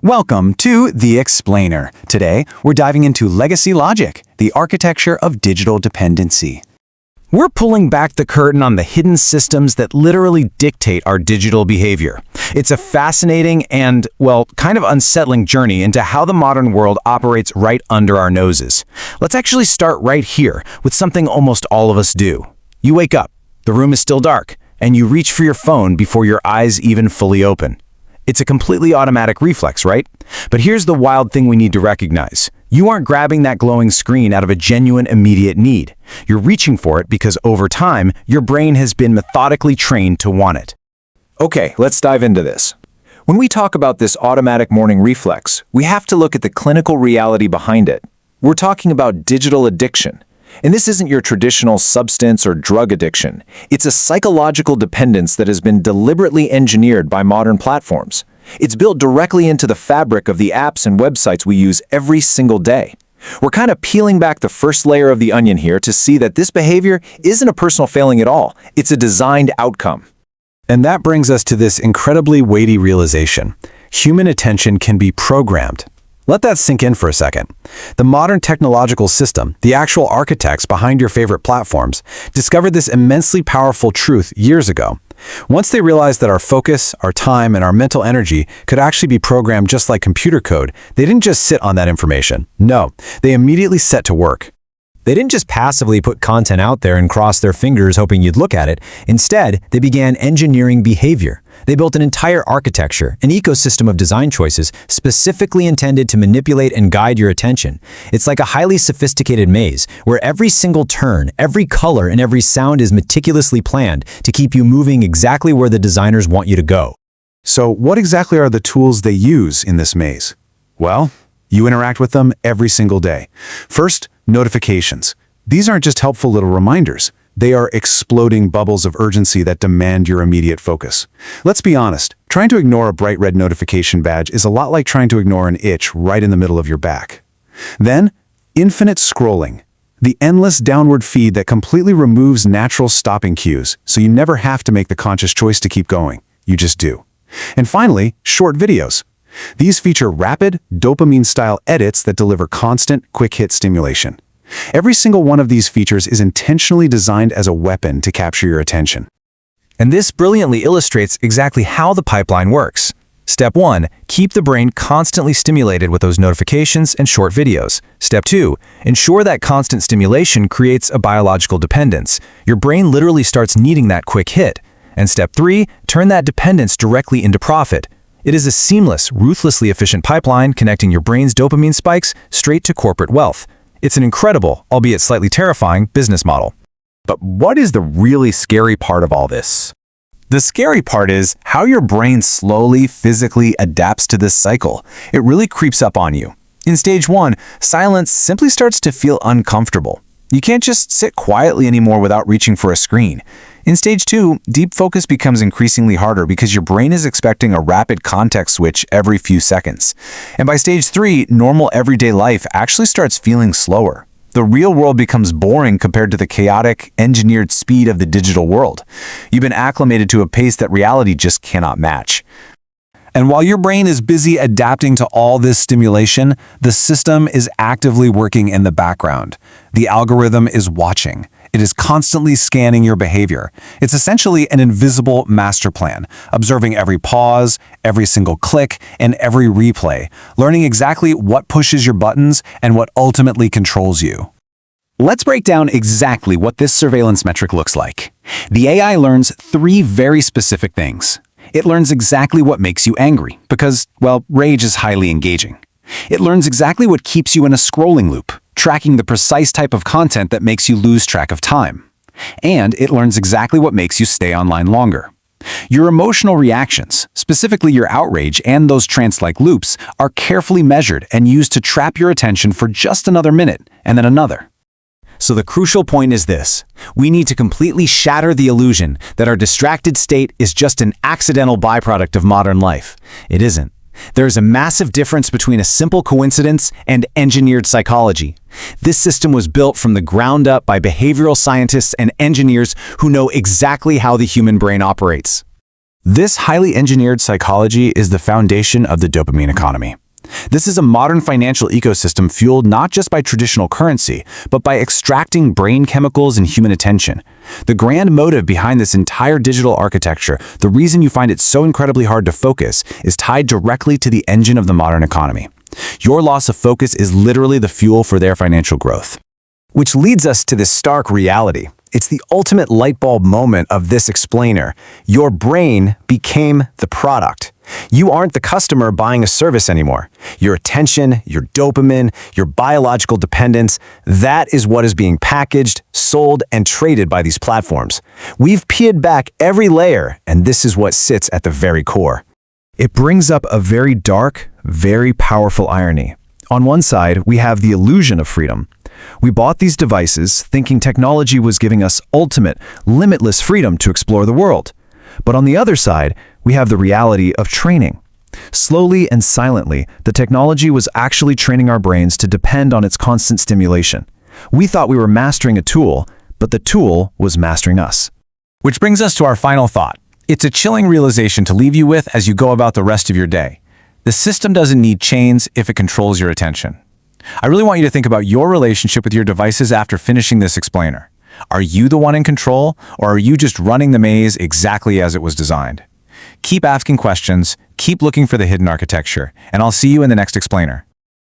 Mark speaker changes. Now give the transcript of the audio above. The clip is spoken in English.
Speaker 1: Welcome to The Explainer. Today, we're diving into legacy logic, the architecture of digital dependency. We're pulling back the curtain on the hidden systems that literally dictate our digital behavior. It's a fascinating and, well, kind of unsettling journey into how the modern world operates right under our noses. Let's actually start right here with something almost all of us do. You wake up, the room is still dark, and you reach for your phone before your eyes even fully open. It's a completely automatic reflex, right? But here's the wild thing we need to recognize. You aren't grabbing that glowing screen out of a genuine immediate need. You're reaching for it because over time, your brain has been methodically trained to want it.
Speaker 2: Okay, let's dive into this. When we talk about this automatic morning reflex, we have to look at the clinical reality behind it. We're talking about digital addiction. And this isn't your traditional substance or drug addiction. It's a psychological dependence that has been deliberately engineered by modern platforms. It's built directly into the fabric of the apps and websites we use every single day. We're kind of peeling back the first layer of the onion here to see that this behavior isn't a personal failing at all. It's a designed outcome.
Speaker 1: And that brings us to this incredibly weighty realization. Human attention can be programmed. Let that sink in for a second. The modern technological system, the actual architects behind your favorite platforms, discovered this immensely powerful truth years ago. Once they realized that our focus, our time, and our mental energy could actually be programmed just like computer code, they didn't just sit on that information. No, they immediately set to work.
Speaker 3: They didn't just passively put content out there and cross their fingers hoping you'd look at it. Instead, they began engineering behavior. They built an entire architecture, an ecosystem of design choices specifically intended to manipulate and guide your attention. It's like a highly sophisticated maze where every single turn, every color, and every sound is meticulously planned to keep you moving exactly where the designers want you to go.
Speaker 1: So what exactly are the tools they use in this maze? Well, you interact with them every single day. First, notifications. These aren't just helpful little reminders. They are exploding bubbles of urgency that demand your immediate focus. Let's be honest, trying to ignore a bright red notification badge is a lot like trying to ignore an itch right in the middle of your back. Then, infinite scrolling. The endless downward feed that completely removes natural stopping cues, so you never have to make the conscious choice to keep going. You just do. And finally, short videos. These feature rapid, dopamine-style edits that deliver constant, quick-hit stimulation. Every single one of these features is intentionally designed as a weapon to capture your attention.
Speaker 3: And this brilliantly illustrates exactly how the pipeline works. Step 1, keep the brain constantly stimulated with those notifications and short videos. Step 2, ensure that constant stimulation creates a biological dependence. Your brain literally starts needing that quick hit. And step 3, turn that dependence directly into profit. It is a seamless, ruthlessly efficient pipeline connecting your brain's dopamine spikes straight to corporate wealth. It's an incredible, albeit slightly terrifying, business model.
Speaker 4: But what is the really scary part of all this? The scary part is how your brain slowly, physically adapts to this cycle. It really creeps up on you. In stage 1, silence simply starts to feel uncomfortable. You can't just sit quietly anymore without reaching for a screen. In stage 2, deep focus becomes increasingly harder because your brain is expecting a rapid context switch every few seconds. And by stage 3, normal everyday life actually starts feeling slower. The real world becomes boring compared to the chaotic, engineered speed of the digital world. You've been acclimated to a pace that reality just cannot match.
Speaker 1: And while your brain is busy adapting to all this stimulation, the system is actively working in the background. The algorithm is watching. It is constantly scanning your behavior. It's essentially an invisible master plan, observing every pause, every single click, and every replay, learning exactly what pushes your buttons and what ultimately controls you. Let's break down exactly what this surveillance metric looks like. The AI learns 3 very specific things. It learns exactly what makes you angry, because, well, rage is highly engaging. It learns exactly what keeps you in a scrolling loop, tracking the precise type of content that makes you lose track of time. And it learns exactly what makes you stay online longer. Your emotional reactions, specifically your outrage and those trance-like loops, are carefully measured and used to trap your attention for just another minute, and then another.
Speaker 3: So the crucial point is this. We need to completely shatter the illusion that our distracted state is just an accidental byproduct of modern life. It isn't. There is a massive difference between a simple coincidence and engineered psychology. This system was built from the ground up by behavioral scientists and engineers who know exactly how the human brain operates. This highly engineered psychology is the foundation of the dopamine economy. This is a modern financial ecosystem fueled not just by traditional currency, but by extracting brain chemicals and human attention. The grand motive behind this entire digital architecture, the reason you find it so incredibly hard to focus, is tied directly to the engine of the modern economy. Your loss of focus is literally the fuel for their financial growth. Which leads us to this stark reality. It's the ultimate light bulb moment of this explainer. Your brain became the product. You aren't the customer buying a service anymore. Your attention, your dopamine, your biological dependence, that is what is being packaged, sold, and traded by these platforms. We've peeled back every layer, and this is what sits at the very core. It brings up a very dark, very powerful irony. On one side, we have the illusion of freedom. We bought these devices thinking technology was giving us ultimate, limitless freedom to explore the world. But on the other side, we have the reality of training. Slowly and silently, the technology was actually training our brains to depend on its constant stimulation. We thought we were mastering a tool, but the tool was mastering us.
Speaker 1: Which brings us to our final thought. It's a chilling realization to leave you with as you go about the rest of your day. The system doesn't need chains if it controls your attention. I really want you to think about your relationship with your devices after finishing this explainer. Are you the one in control, or are you just running the maze exactly as it was designed? Keep asking questions, keep looking for the hidden architecture, and I'll see you in the next explainer.